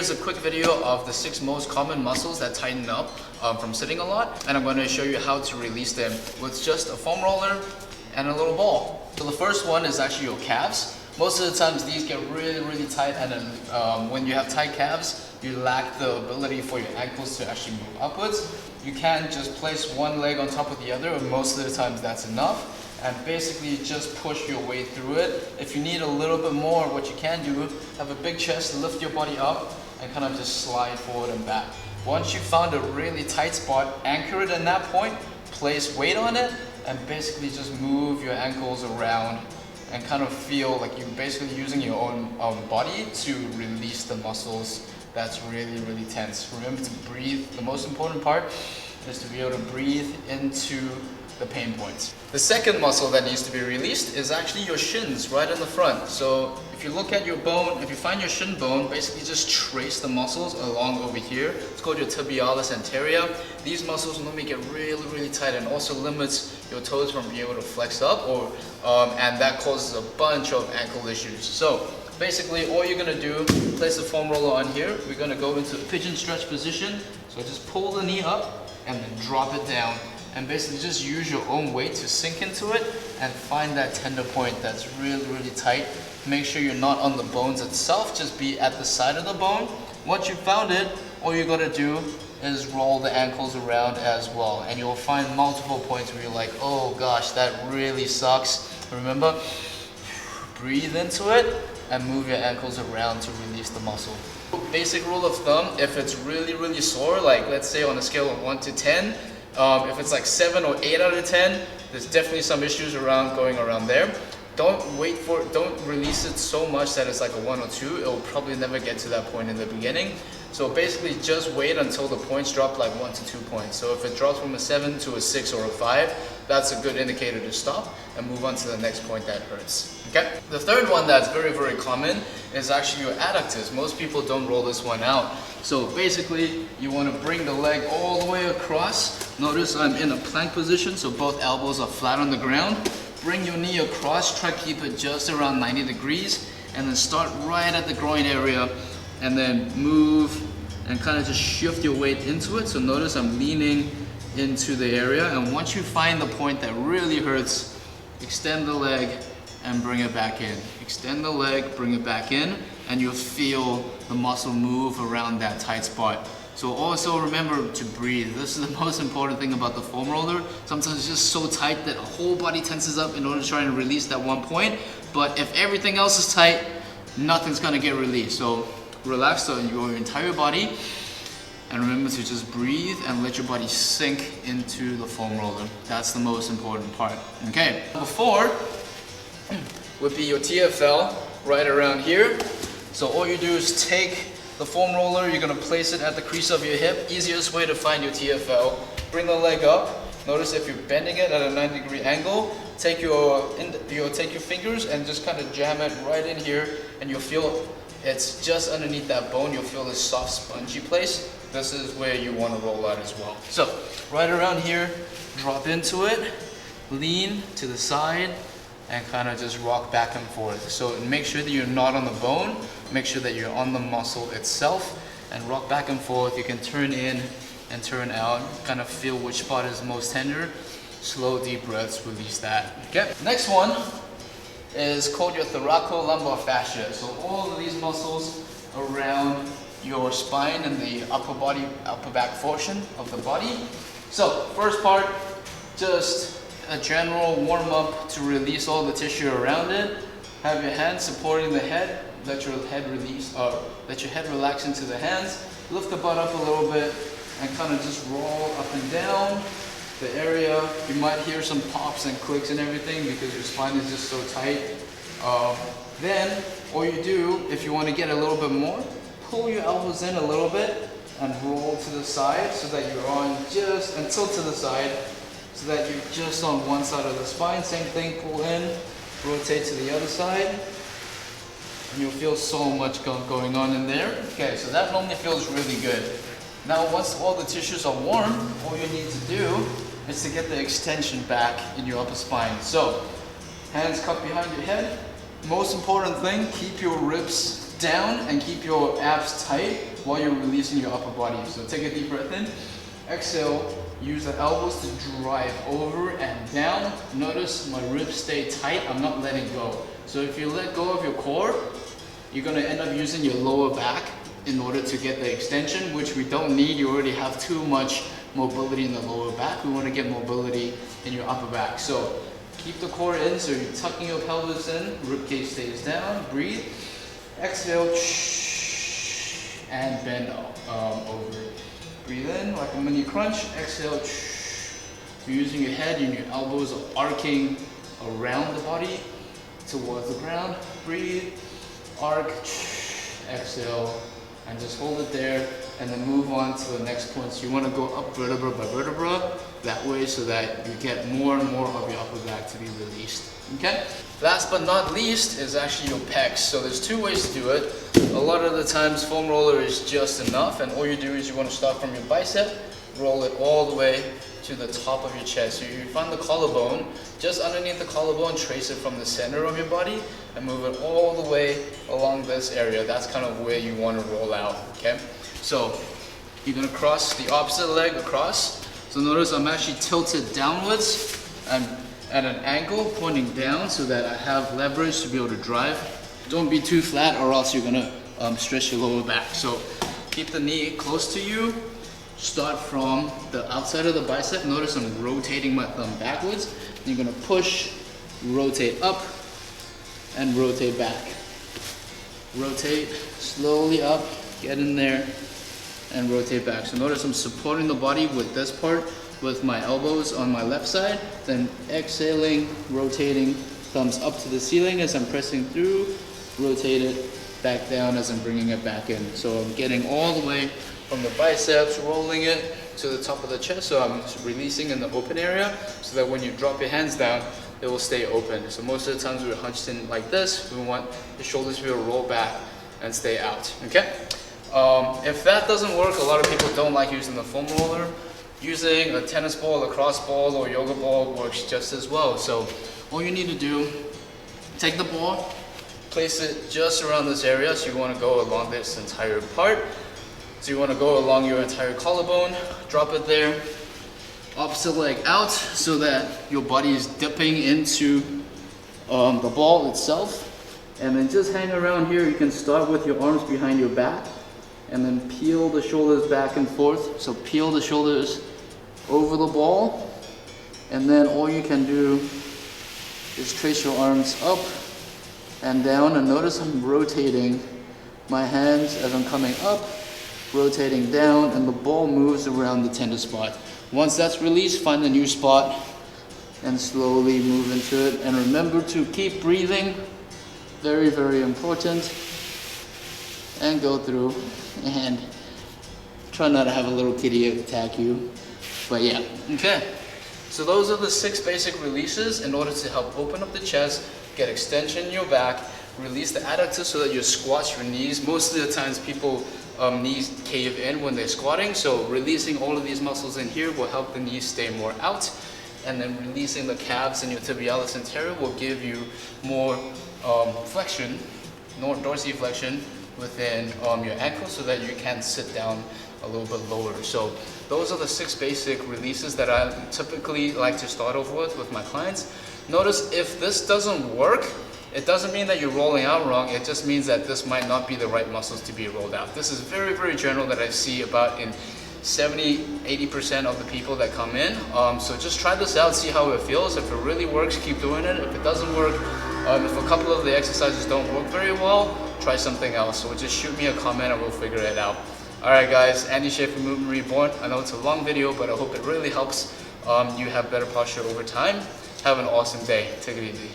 here's a quick video of the 6 most common muscles that tighten up from sitting a lot, and I'm going to show you how to release them with just a foam roller and a little ball. So the first one is actually your calves. Most of the times these get really tight, and then when you have tight calves, you lack the ability for your ankles to actually move upwards. You can just place one leg on top of the other, and most of the times that's enough. And basically just push your way through it. If you need a little bit more, what you can do, have a big chest, lift your body up, and kind of just slide forward and back. Once you found a really tight spot, anchor it in that point, place weight on it, and basically just move your ankles around and kind of feel like you're basically using your own body to release the muscles that's really tense. Remember to breathe. The most important part is to be able to breathe into the pain points. The second muscle that needs to be released is actually your shins right in the front. So if you look at your bone, if you find your shin bone, basically just trace the muscles along over here. It's called your tibialis anterior. These muscles normally get really tight and also limits your toes from being able to flex up, and that causes a bunch of ankle issues. So basically all you're going to do, place the foam roller on here. We're going to go into a pigeon stretch position. So just pull the knee up and then drop it down. And basically just use your own weight to sink into it and find that tender point that's really tight. Make sure you're not on the bones itself, just be at the side of the bone. Once you found it, all you gotta do is roll the ankles around as well. And you'll find multiple points where you're like, oh gosh, that really sucks. Remember, breathe into it and move your ankles around to release the muscle. Basic rule of thumb, if it's really sore, like let's say on a scale of 1 to 10, if it's like 7 or 8 out of 10, there's definitely some issues going around there. Don't release it so much that it's like a 1 or 2. It'll probably never get to that point in the beginning. So basically just wait until the points drop like 1 to 2 points. So if it drops from a 7 to a 6 or a 5, that's a good indicator to stop and move on to the next point that hurts. Okay? The third one that's very common is actually your adductors. Most people don't roll this one out. So basically you want to bring the leg all the way across. Notice I'm in a plank position, so both elbows are flat on the ground. Bring your knee across, try to keep it just around 90 degrees, and then start right at the groin area, and then move and kind of just shift your weight into it. So notice I'm leaning into the area, and once you find the point that really hurts, extend the leg and bring it back in. Extend the leg, bring it back in, and you'll feel the muscle move around that tight spot. So also remember to breathe. This is the most important thing about the foam roller. Sometimes it's just so tight that the whole body tenses up in order to try and release that one point. But if everything else is tight, nothing's gonna get released. So relax your entire body, and remember to just breathe and let your body sink into the foam roller. That's the most important part. Okay, before would be your TFL right around here. So all you do is take the foam roller, you're going to place it at the crease of your hip. Easiest way to find your TFL. Bring the leg up. Notice if you're bending it at a 90-degree angle, take your fingers and just kind of jam it right in here, and you'll feel it's just underneath that bone. You'll feel this soft spongy place. This is where you want to roll out as well. So right around here, drop into it, lean to the side, and kind of just rock back and forth. So make sure that you're not on the bone, make sure that you're on the muscle itself, and rock back and forth. You can turn in and turn out, kind of feel which spot is most tender. Slow, deep breaths, release that. Okay, next one is called your thoracolumbar fascia. So all of these muscles around your spine and the upper back portion of the body. So first part, just a general warm-up to release all the tissue around it. Have your hands supporting the head. Let your head relax into the hands. Lift the butt up a little bit and kind of just roll up and down the area. You might hear some pops and clicks and everything because your spine is just so tight. Then all you do, if you want to get a little bit more, pull your elbows in a little bit and roll to the side so that you're on just, and tilt to the side, so that you're just on one side of the spine. Same thing, pull in, rotate to the other side, and you'll feel so much going on in there. Okay, so that normally feels really good. Now once all the tissues are warm, all you need to do is to get the extension back in your upper spine. So hands cupped behind your head. Most important thing, keep your ribs down and keep your abs tight. while you're releasing your upper body. So take a deep breath in, exhale, use the elbows to drive over and down. Notice my ribs stay tight, I'm not letting go. So if you let go of your core, you're gonna end up using your lower back in order to get the extension, which we don't need. You already have too much mobility in the lower back. We wanna get mobility in your upper back. So keep the core in, so you're tucking your pelvis in, rib cage stays down, breathe. Exhale, and bend over. Breathe in like a mini crunch, exhale. You're using your head and your elbows are arcing around the body towards the ground. Breathe, arc, exhale, and just hold it there, and then move on to the next point. So you want to go up vertebra by vertebra that way, so that you get more and more of your upper back to be released. Okay? Last but not least is actually your pecs. So there's two ways to do it. A lot of the times foam roller is just enough, and all you do is you want to start from your bicep, roll it all the way to the top of your chest. So you find the collarbone, just underneath the collarbone, trace it from the center of your body and move it all the way along this area. That's kind of where you want to roll out, okay? So you're gonna cross the opposite leg across. So notice I'm actually tilted downwards and at an angle pointing down so that I have leverage to be able to drive. Don't be too flat or else you're gonna stretch your lower back. So keep the knee close to you. Start from the outside of the bicep. Notice I'm rotating my thumb backwards. You're gonna push, rotate up, and rotate back. Rotate slowly up, get in there, and rotate back. So notice I'm supporting the body with this part, with my elbows on my left side, then exhaling, rotating, thumbs up to the ceiling as I'm pressing through, rotate it back down as I'm bringing it back in. So I'm getting all the way from the biceps, rolling it to the top of the chest, so I'm releasing in the open area, so that when you drop your hands down, it will stay open. So most of the times we're hunched in like this, we want the shoulders to be able to roll back and stay out, okay? If that doesn't work, a lot of people don't like using the foam roller. Using a tennis ball, lacrosse ball, or yoga ball works just as well. So all you need to do, take the ball, place it just around this area. So you want to go along this entire part. So you want to go along your entire collarbone, drop it there, opposite leg out so that your body is dipping into the ball itself. And then just hang around here. You can start with your arms behind your back and then peel the shoulders back and forth. So peel the shoulders over the ball, and then all you can do is trace your arms up and down, and notice I'm rotating my hands as I'm coming up, rotating down, and the ball moves around the tender spot. Once that's released, find a new spot and slowly move into it. And remember to keep breathing, very, very important. And go through and try not to have a little kitty attack you. But yeah, okay. So those are the 6 basic releases in order to help open up the chest, get extension in your back, release the adductors so that you squat your knees. Most of the times people knees cave in when they're squatting, so releasing all of these muscles in here will help the knees stay more out, and then releasing the calves and your tibialis anterior will give you more flexion, dorsiflexion within your ankle, so that you can sit down a little bit lower. So those are the 6 basic releases that I typically like to start off with my clients. Notice if this doesn't work, it doesn't mean that you're rolling out wrong, it just means that this might not be the right muscles to be rolled out. This is very, very general that I see about in 70-80% of the people that come in. So just try this out, see how it feels. If it really works, keep doing it. If it doesn't work, if a couple of the exercises don't work very well, try something else. So just shoot me a comment and we'll figure it out. Alright guys, Andy Schaefer Movement Reborn. I know it's a long video, but I hope it really helps you have better posture over time. Have an awesome day. Take it easy.